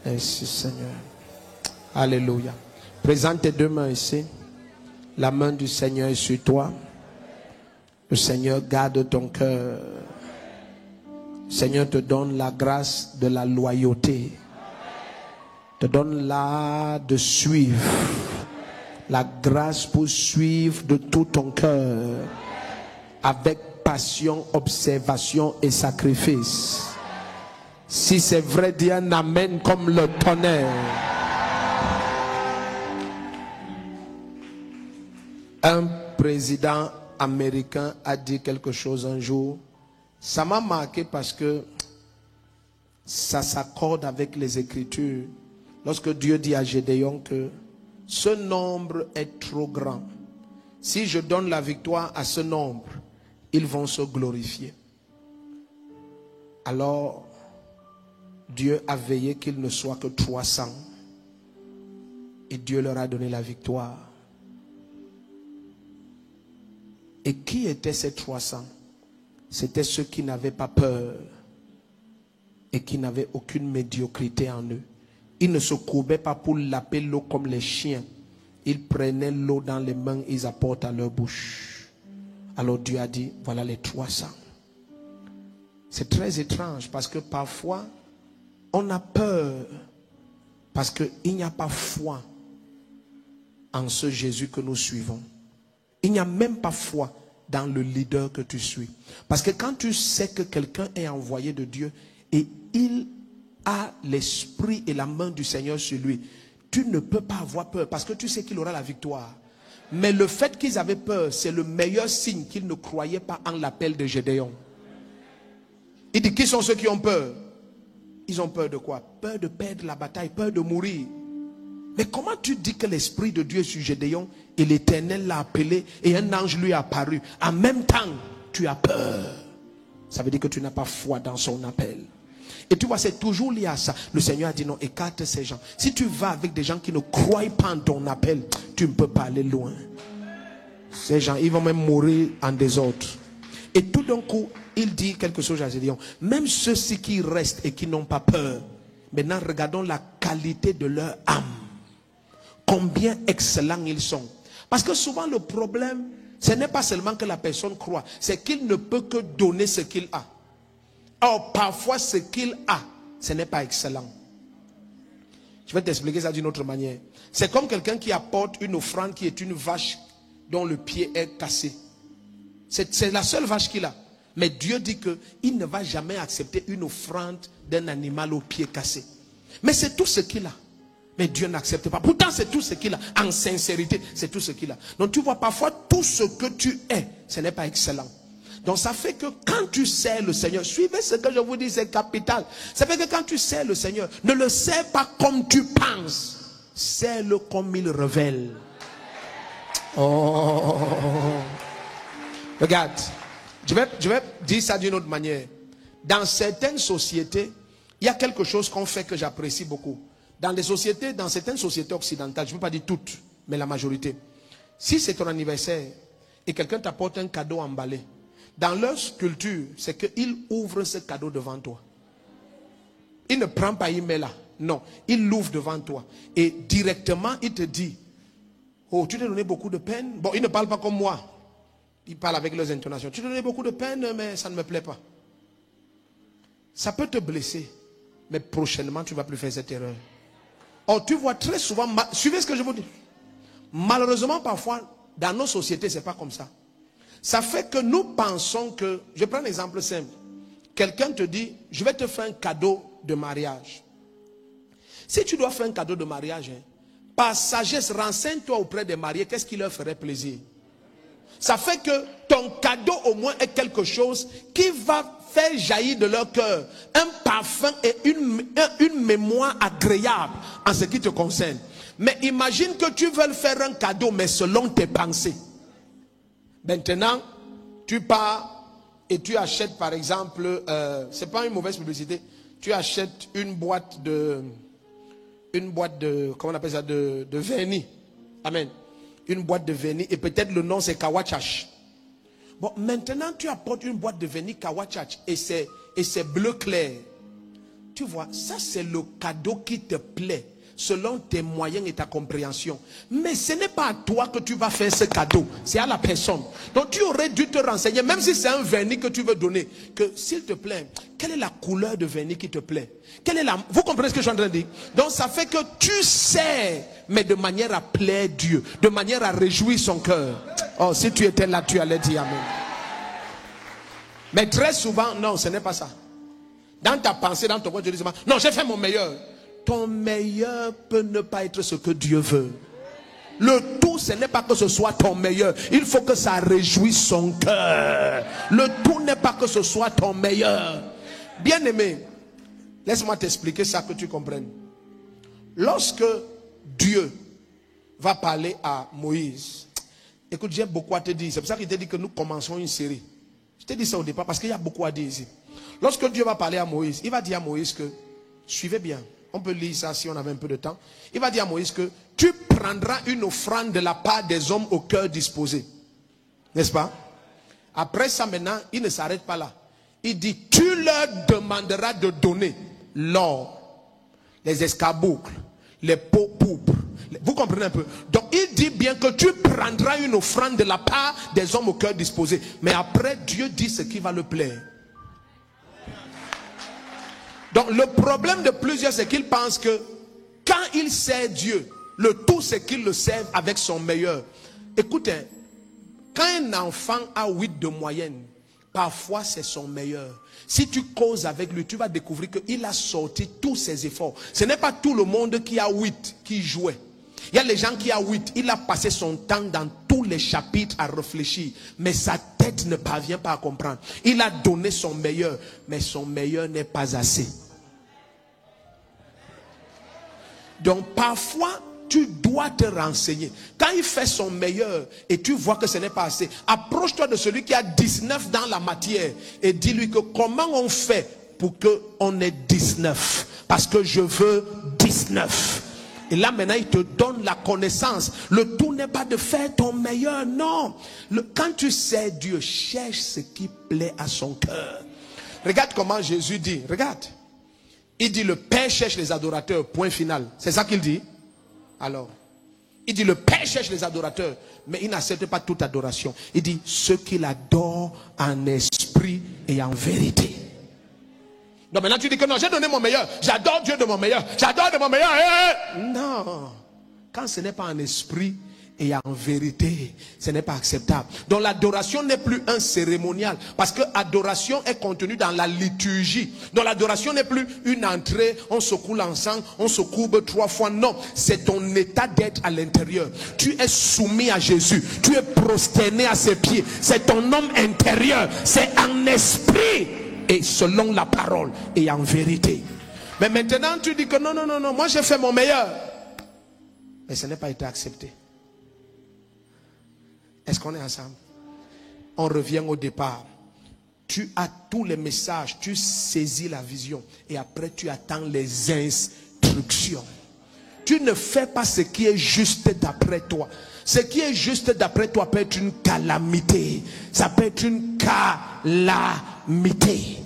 Merci Seigneur. Alléluia. Présente tes deux mains ici. La main du Seigneur est sur toi. Le Seigneur garde ton cœur. Le Seigneur te donne la grâce de la loyauté. Te donne l'art de suivre. La grâce pour suivre de tout ton cœur. Avec passion, observation et sacrifice. Si c'est vrai, dis un amen comme le tonnerre. Un président américain a dit quelque chose un jour. Ça m'a marqué parce que ça s'accorde avec les Écritures. Lorsque Dieu dit à Gédéon que ce nombre est trop grand. Si je donne la victoire à ce nombre, ils vont se glorifier. Alors, Dieu a veillé qu'il ne soit que 300. Et Dieu leur a donné la victoire. Et qui étaient ces 300? C'était ceux qui n'avaient pas peur et qui n'avaient aucune médiocrité en eux. Ils ne se courbaient pas pour laper l'eau comme les chiens. Ils prenaient l'eau dans les mains, ils apportent à leur bouche. Alors Dieu a dit, voilà les 300. C'est très étrange parce que parfois, on a peur parce qu'il n'y a pas foi en ce Jésus que nous suivons. Il n'y a même pas foi dans le leader que tu suis. Parce que quand tu sais que quelqu'un est envoyé de Dieu et il a l'esprit et la main du Seigneur sur lui, tu ne peux pas avoir peur parce que tu sais qu'il aura la victoire. Mais le fait qu'ils avaient peur, c'est le meilleur signe qu'ils ne croyaient pas en l'appel de Gédéon. Il dit, qui sont ceux qui ont peur? Ils ont peur de quoi? Peur de perdre la bataille, peur de mourir. Mais comment tu dis que l'Esprit de Dieu est sur Gédéon et l'Éternel l'a appelé et un ange lui est apparu? En même temps, tu as peur. Ça veut dire que tu n'as pas foi dans son appel. Et tu vois, c'est toujours lié à ça. Le Seigneur a dit non, écarte ces gens. Si tu vas avec des gens qui ne croient pas en ton appel, tu ne peux pas aller loin. Ces gens, ils vont même mourir en désordre. Et tout d'un coup, il dit quelque chose à Gédéon. Même ceux-ci qui restent et qui n'ont pas peur, maintenant regardons la qualité de leur âme. Combien excellents ils sont. Parce que souvent le problème, ce n'est pas seulement que la personne croit, c'est qu'il ne peut que donner ce qu'il a. Or, parfois ce qu'il a, ce n'est pas excellent. Je vais t'expliquer ça d'une autre manière. C'est comme quelqu'un qui apporte une offrande qui est une vache dont le pied est cassé. C'est la seule vache qu'il a. Mais Dieu dit qu'il ne va jamais accepter une offrande d'un animal au pied cassé. Mais c'est tout ce qu'il a. Mais Dieu n'accepte pas. Pourtant, c'est tout ce qu'il a. En sincérité, c'est tout ce qu'il a. Donc, tu vois, parfois, tout ce que tu es, ce n'est pas excellent. Donc, ça fait que quand tu sers le Seigneur, suivez ce que je vous dis, c'est capital. Ça fait que quand tu sers le Seigneur, ne le sers pas comme tu penses. Sers-le comme il révèle. Oh. Regarde, je vais dire ça d'une autre manière. Dans certaines sociétés, il y a quelque chose qu'on fait que j'apprécie beaucoup. Dans certaines sociétés occidentales, je ne peux pas dire toutes, mais la majorité. Si c'est ton anniversaire et quelqu'un t'apporte un cadeau emballé, dans leur culture, c'est qu'il ouvre ce cadeau devant toi. Il ne prend pas, il met là. Non, il l'ouvre devant toi. Et directement, il te dit, oh, tu t'es donné beaucoup de peine. Bon, il ne parle pas comme moi. Il parle avec leurs intonations. Tu t'es donné beaucoup de peine, mais ça ne me plaît pas. Ça peut te blesser. Mais prochainement, tu ne vas plus faire cette erreur. Or, tu vois très souvent, suivez ce que je vous dis. Malheureusement, parfois, dans nos sociétés, ce n'est pas comme ça. Ça fait que nous pensons que, je prends un exemple simple. Quelqu'un te dit, je vais te faire un cadeau de mariage. Si tu dois faire un cadeau de mariage, par sagesse, renseigne-toi auprès des mariés, qu'est-ce qui leur ferait plaisir. Ça fait que ton cadeau au moins est quelque chose qui va faire jaillir de leur cœur un parfum et une mémoire agréable en ce qui te concerne. Mais imagine que tu veux faire un cadeau, mais selon tes pensées. Maintenant, tu pars et tu achètes par exemple, c'est pas une mauvaise publicité, tu achètes une boîte de, comment on appelle ça, de vernis. Amen. Une boîte de vernis et peut-être le nom c'est Kawachach. Bon, maintenant tu apportes une boîte de vernis Kawachach et c'est bleu clair. tu vois, ça c'est le cadeau qui te plaît, selon tes moyens et ta compréhension. Mais ce n'est pas à toi que tu vas faire ce cadeau, c'est à la personne. Donc tu aurais dû te renseigner, même si c'est un vernis que tu veux donner, que s'il te plaît, quelle est la couleur de vernis qui te plaît? Vous comprenez ce que je suis en train de dire? Donc ça fait que tu sais, mais de manière à plaire Dieu, de manière à réjouir son cœur. Oh, si tu étais là, tu allais dire amen. Mais très souvent, non, ce n'est pas ça. Dans ta pensée, dans ton cœur, tu dis, non, j'ai fait mon meilleur. Ton meilleur peut ne pas être ce que Dieu veut. Le tout, ce n'est pas que ce soit ton meilleur. Il faut que ça réjouisse son cœur. Le tout n'est pas que ce soit ton meilleur. Bien-aimé, laisse-moi t'expliquer ça, que tu comprennes. Lorsque Dieu va parler à Moïse, écoute, j'ai beaucoup à te dire. C'est pour ça qu'il t'a dit que nous commençons une série. Je t'ai dit ça au départ parce qu'il y a beaucoup à dire ici. Lorsque Dieu va parler à Moïse, il va dire à Moïse que, suivez bien, on peut lire ça si on avait un peu de temps. Il va dire à Moïse que tu prendras une offrande de la part des hommes au cœur disposé. N'est-ce pas? Après ça maintenant, il ne s'arrête pas là. Il dit, tu leur demanderas de donner l'or, les escarboucles, les peaux pourpres. Vous comprenez un peu? Donc il dit bien que tu prendras une offrande de la part des hommes au cœur disposé. Mais après, Dieu dit ce qui va le plaire. Donc le problème de plusieurs, c'est qu'ils pensent que quand ils servent Dieu, le tout c'est qu'ils le servent avec son meilleur. Écoutez, quand un enfant a 8 de moyenne, parfois c'est son meilleur. Si tu causes avec lui, tu vas découvrir qu'il a sorti tous ses efforts. Ce n'est pas tout le monde qui a 8 qui jouait. Il y a les gens qui a 8, il a passé son temps dans tous les chapitres à réfléchir, mais sa tête ne parvient pas à comprendre. Il a donné son meilleur, mais son meilleur n'est pas assez. Donc parfois, tu dois te renseigner. Quand il fait son meilleur et tu vois que ce n'est pas assez, approche-toi de celui qui a 19 dans la matière et dis-lui que comment on fait pour qu'on ait 19. Parce que je veux 19. Et là maintenant il te donne la connaissance. Le tout n'est pas de faire ton meilleur, non. Quand tu sais Dieu, cherche ce qui plaît à son cœur. Regarde comment Jésus dit, regarde. Il dit le Père cherche les adorateurs, point final. C'est ça qu'il dit? Alors, il dit le Père cherche les adorateurs, mais il n'accepte pas toute adoration. Il dit ceux qui l'adorent en esprit et en vérité. Donc maintenant tu dis que non, j'ai donné mon meilleur, j'adore Dieu de mon meilleur, j'adore de mon meilleur. Non, quand ce n'est pas en esprit et en vérité, ce n'est pas acceptable. Donc l'adoration n'est plus un cérémonial, parce que adoration est contenue dans la liturgie. Donc l'adoration n'est plus une entrée, on se coule ensemble, on se courbe 3 fois. Non, c'est ton état d'être à l'intérieur. Tu es soumis à Jésus, tu es prosterné à ses pieds. C'est ton homme intérieur, c'est en esprit et selon la parole et en vérité. Mais maintenant tu dis que non, non, non, non, moi j'ai fait mon meilleur, mais ce n'est pas été accepté. Est-ce qu'on est ensemble? On revient au départ. Tu as tous les messages, tu saisis la vision et après tu attends les instructions. Tu ne fais pas ce qui est juste d'après toi. Ce qui est juste d'après toi peut être une calamité. Ça peut être une calamité.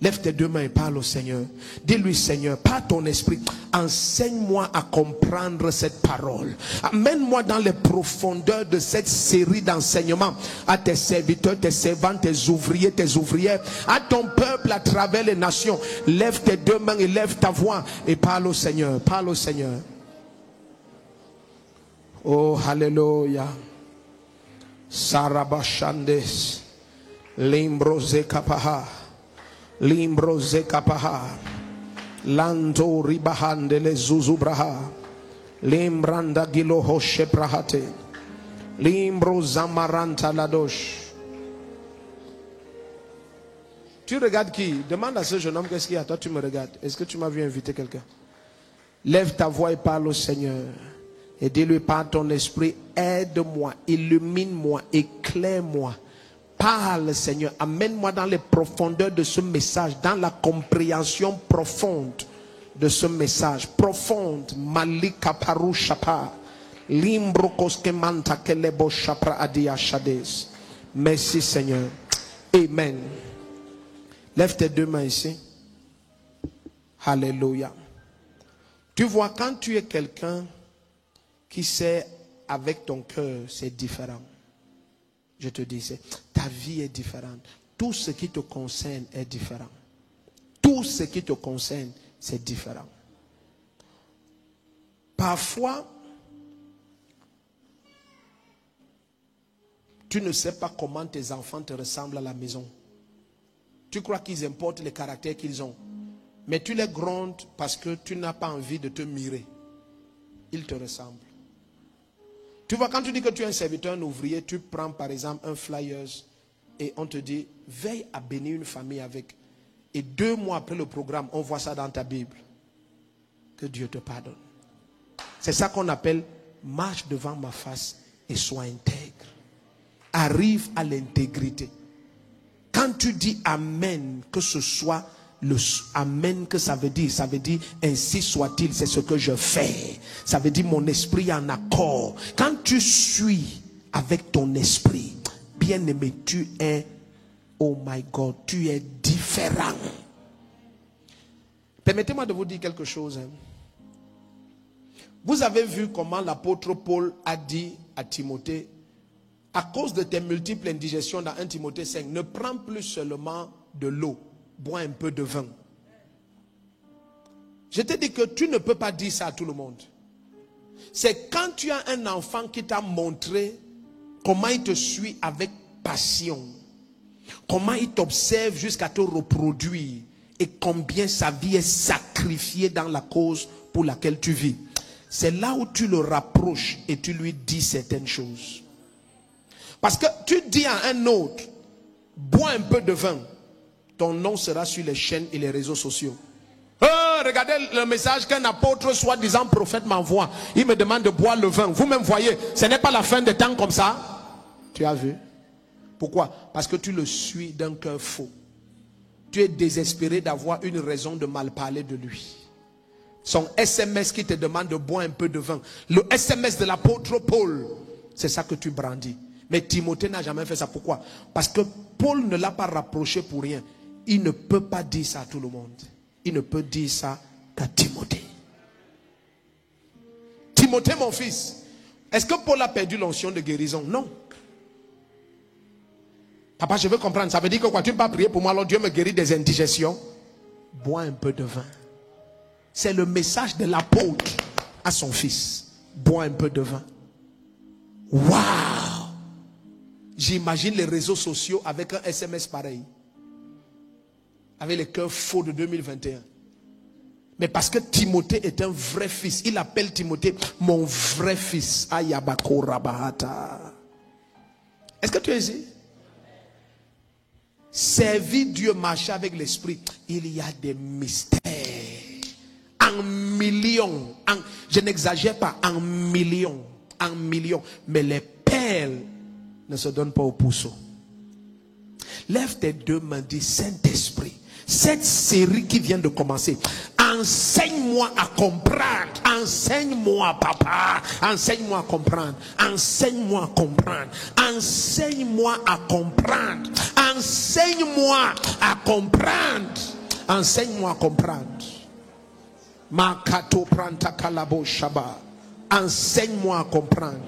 Lève tes 2 mains et parle au Seigneur. Dis-lui, Seigneur, par ton esprit, enseigne-moi à comprendre cette parole. Amène-moi dans les profondeurs de cette série d'enseignements à tes serviteurs, tes servants, tes ouvriers, tes ouvrières, à ton peuple à travers les nations. Lève tes 2 mains et lève ta voix et parle au Seigneur. Parle au Seigneur. Oh, hallelujah. Sarabashandes. Limbrose kapaha. Limbrose kapaha. Lando ribahande le zuzubraha. Limbranda giloho sheprahate. Limbro zamaranta ladosh. Tu regardes qui? Demande à ce jeune homme qu'est-ce qu'il y a. Toi tu me regardes. Est-ce que tu m'as vu inviter quelqu'un? Lève ta voix et parle au Seigneur. Et dis-lui par ton esprit, aide-moi, illumine-moi, éclaire-moi. Parle, Seigneur, amène-moi dans les profondeurs de ce message, dans la compréhension profonde de ce message. Profonde. Malika paru shapa. Limbro koske manta kelebo shapra adia shades. Merci, Seigneur. Amen. Lève tes 2 mains ici. Alléluia. Tu vois, quand tu es quelqu'un qui sait avec ton cœur, c'est différent. Je te dis, ta vie est différente. Tout ce qui te concerne est différent. Tout ce qui te concerne, c'est différent. Parfois, tu ne sais pas comment tes enfants te ressemblent à la maison. Tu crois qu'ils importent les caractères qu'ils ont. Mais tu les grondes parce que tu n'as pas envie de te mirer. Ils te ressemblent. Tu vois, quand tu dis que tu es un serviteur, un ouvrier, tu prends par exemple un flyers et on te dit, veille à bénir une famille avec. Et 2 mois après le programme, on voit ça dans ta Bible. Que Dieu te pardonne. C'est ça qu'on appelle marche devant ma face et sois intègre. Arrive à l'intégrité. Quand tu dis Amen, que ce soit le Amen que ça veut dire ainsi soit-il, c'est ce que je fais. Ça veut dire mon esprit en accord. Quand tu suis avec ton esprit, bien-aimé, tu es, oh my God, tu es différent. Permettez-moi de vous dire quelque chose. Vous avez vu comment l'apôtre Paul a dit à Timothée, à cause de tes multiples indigestions dans 1 Timothée 5, ne prends plus seulement de l'eau, bois un peu de vin. Je te dis que tu ne peux pas dire ça à tout le monde. C'est quand tu as un enfant qui t'a montré comment il te suit avec passion, comment il t'observe jusqu'à te reproduire et combien sa vie est sacrifiée dans la cause pour laquelle tu vis. C'est là où tu le rapproches et tu lui dis certaines choses. Parce que tu dis à un autre, bois un peu de vin, ton nom sera sur les chaînes et les réseaux sociaux. Regardez le message qu'un apôtre, soi-disant prophète, m'envoie. Il me demande de boire le vin. Vous-même voyez, ce n'est pas la fin des temps comme ça. Tu as vu? Pourquoi? Parce que tu le suis d'un cœur faux. Tu es désespéré d'avoir une raison de mal parler de lui. Son SMS qui te demande de boire un peu de vin. Le SMS de l'apôtre Paul, c'est ça que tu brandis. Mais Timothée n'a jamais fait ça. Pourquoi? Parce que Paul ne l'a pas rapproché pour rien. Il ne peut pas dire ça à tout le monde. Il ne peut dire ça qu'à Timothée. Timothée, mon fils, est-ce que Paul a perdu l'onction de guérison? Non. Papa, je veux comprendre. Ça veut dire que quoi? Tu ne peux pas prier pour moi, alors Dieu me guérit des indigestions. Bois un peu de vin. C'est le message de l'apôtre à son fils. Bois un peu de vin. Waouh! J'imagine les réseaux sociaux avec un SMS pareil. Avec les cœurs faux de 2021. Mais parce que Timothée est un vrai fils. Il appelle Timothée mon vrai fils. Ayabako Rabahata. Est-ce que tu es ici? Servir Dieu, marcher avec l'esprit. Il y a des mystères. En millions. Je n'exagère pas. En millions. En millions. Mais les perles ne se donnent pas au pouceau. Lève tes 2 mains, dis Saint-Esprit. Cette série qui vient de commencer, enseigne-moi à comprendre. Enseigne-moi, papa. Enseigne-moi à comprendre. Enseigne-moi à comprendre. Enseigne-moi à comprendre. Enseigne-moi à comprendre. Enseigne-moi à comprendre. Makato pranta kalabo shaba. Enseigne-moi à comprendre.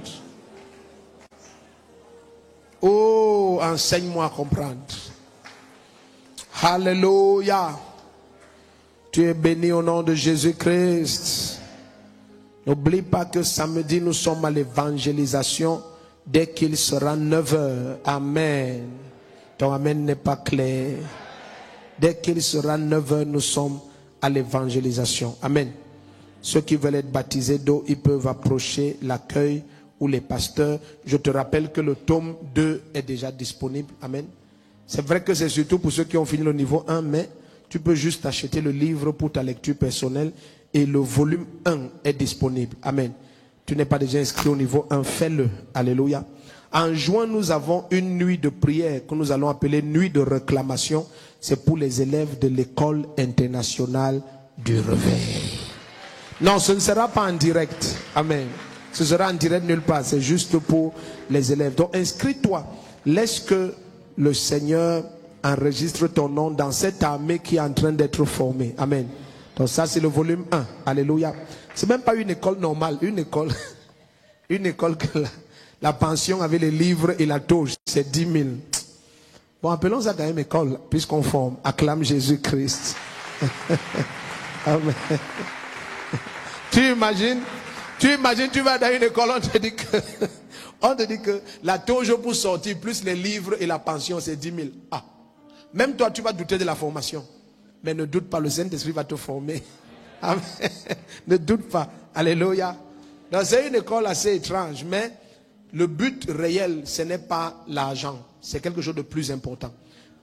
Oh, enseigne-moi à comprendre. Alléluia. Tu es béni au nom de Jésus-Christ. N'oublie pas que samedi, nous sommes à l'évangélisation dès qu'il sera 9h. Amen. Ton amen n'est pas clair. Dès qu'il sera 9h, nous sommes à l'évangélisation. Amen. Ceux qui veulent être baptisés d'eau, ils peuvent approcher l'accueil ou les pasteurs. Je te rappelle que le tome 2 est déjà disponible. Amen. C'est vrai que c'est surtout pour ceux qui ont fini le niveau 1, mais tu peux juste acheter le livre pour ta lecture personnelle et le volume 1 est disponible. Amen. Tu n'es pas déjà inscrit au niveau 1, fais-le. Alléluia. En juin, nous avons une nuit de prière que nous allons appeler nuit de réclamation. C'est pour les élèves de l'école internationale du réveil. Non, ce ne sera pas en direct. Amen. Ce sera en direct nulle part. C'est juste pour les élèves. Donc, inscris-toi. Laisse que le Seigneur enregistre ton nom dans cette armée qui est en train d'être formée. Amen. Donc ça, c'est le volume 1. Alléluia. C'est même pas une école normale. Une école que la pension avec les livres et la toge, c'est 10 000. Bon, appelons ça quand même école, puisqu'on forme. Acclame Jésus-Christ. Amen. Tu imagines, tu vas dans une école, on te dit que la toge pour sortir, plus les livres et la pension, c'est 10 000. Ah. Même toi, tu vas douter de la formation. Mais ne doute pas, le Saint-Esprit va te former. Amen. Ne doute pas. Alléluia. Donc c'est une école assez étrange, mais le but réel, ce n'est pas l'argent. C'est quelque chose de plus important.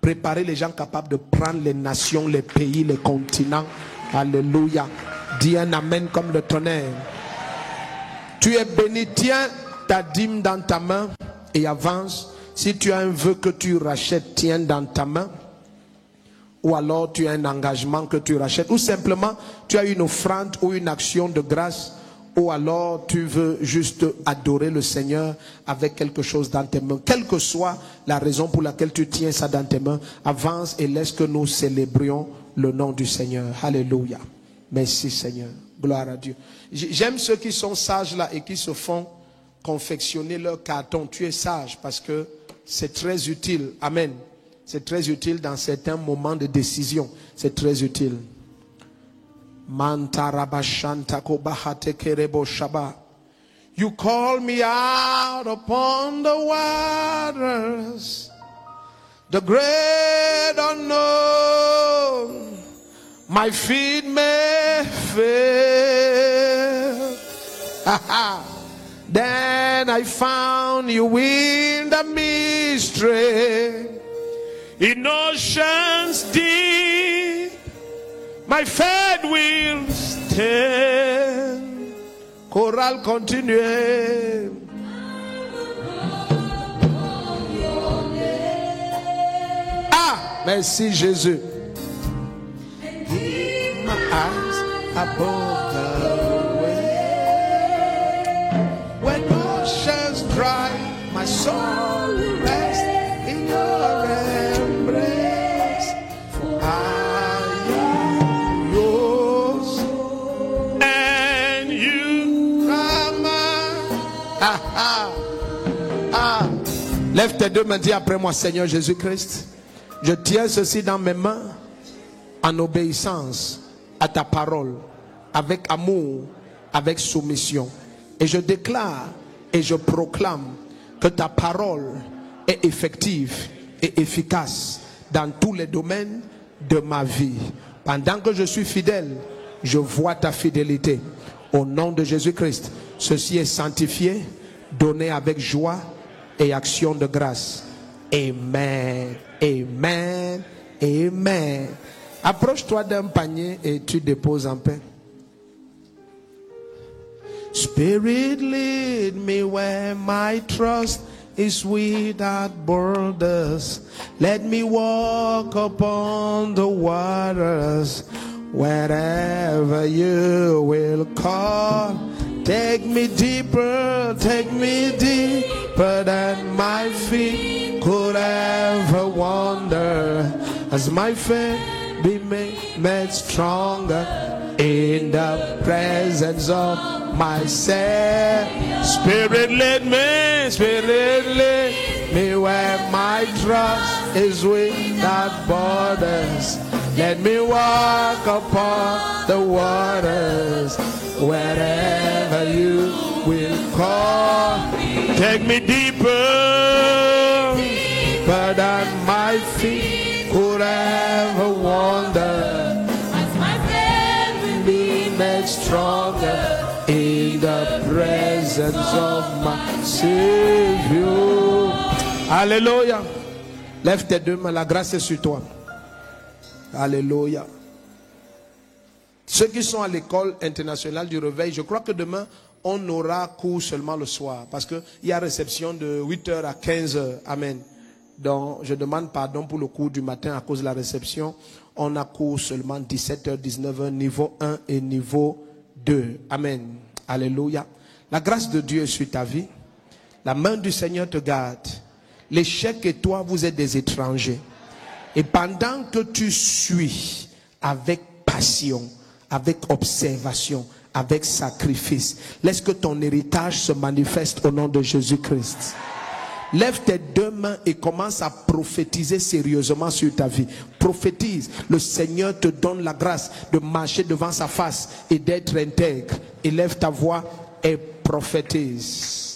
Préparer les gens capables de prendre les nations, les pays, les continents. Alléluia. Dis un amen comme le tonnerre. Tu es béni, tiens ta dîme dans ta main et avance. Si tu as un vœu que tu rachètes, tiens dans ta main. Ou alors tu as un engagement que tu rachètes. Ou simplement tu as une offrande ou une action de grâce. Ou alors tu veux juste adorer le Seigneur avec quelque chose dans tes mains. Quelle que soit la raison pour laquelle tu tiens ça dans tes mains, avance et laisse que nous célébrions le nom du Seigneur. Alléluia. Merci Seigneur. Gloire à Dieu. J'aime ceux qui sont sages là et qui se font confectionner leur carton. Tu es sage parce que c'est très utile. Amen. C'est très utile dans certains moments de décision. C'est très utile. You call me out upon the waters, the great unknown. My feet may fail. Then I found you in the mystery. In oceans deep, my faith will stand. Chorale continue. Ah, merci Jésus. Keep my eyes above the way. When oceans dry, my soul will rest in your embrace. For I am yours, and you are mine. Ah, ah, ah. Lève tes deux mains, dis après moi, Seigneur Jésus-Christ, je tiens ceci dans mes mains en obéissance à ta parole, avec amour, avec soumission. Et je déclare et je proclame que ta parole est effective et efficace dans tous les domaines de ma vie. Pendant que je suis fidèle, je vois ta fidélité. Au nom de Jésus-Christ, ceci est sanctifié, donné avec joie et action de grâce. Amen. Amen. Amen. Approche-toi d'un panier et tu déposes en paix. Spirit, lead me where my trust is without borders. Let me walk upon the waters wherever you will call. Take me deeper than my feet could ever wander, as my faith be made stronger in the presence of my Savior. Spirit lead me where my trust is without borders. Let me walk upon the waters wherever you will call. Take me deeper than my feet could ever wander, as my faith will be made stronger in the presence of my Savior. Alléluia. Lève tes deux mains, la grâce est sur toi. Alléluia. Ceux qui sont à l'école internationale du réveil, je crois que demain, on aura cours seulement le soir. Parce qu'il y a réception de 8h à 15h. Amen. Donc, je demande pardon pour le cours du matin à cause de la réception. On a cours seulement 17h, 19h, niveau 1 et niveau 2. Amen. Alléluia. La grâce de Dieu est sur ta vie. La main du Seigneur te garde. L'échec et toi, vous êtes des étrangers. Et pendant que tu suis avec passion, avec observation, avec sacrifice. Laisse que ton héritage se manifeste au nom de Jésus-Christ. Lève tes deux mains et commence à prophétiser sérieusement sur ta vie. Prophétise. Le Seigneur te donne la grâce de marcher devant sa face et d'être intègre. Élève ta voix et prophétise.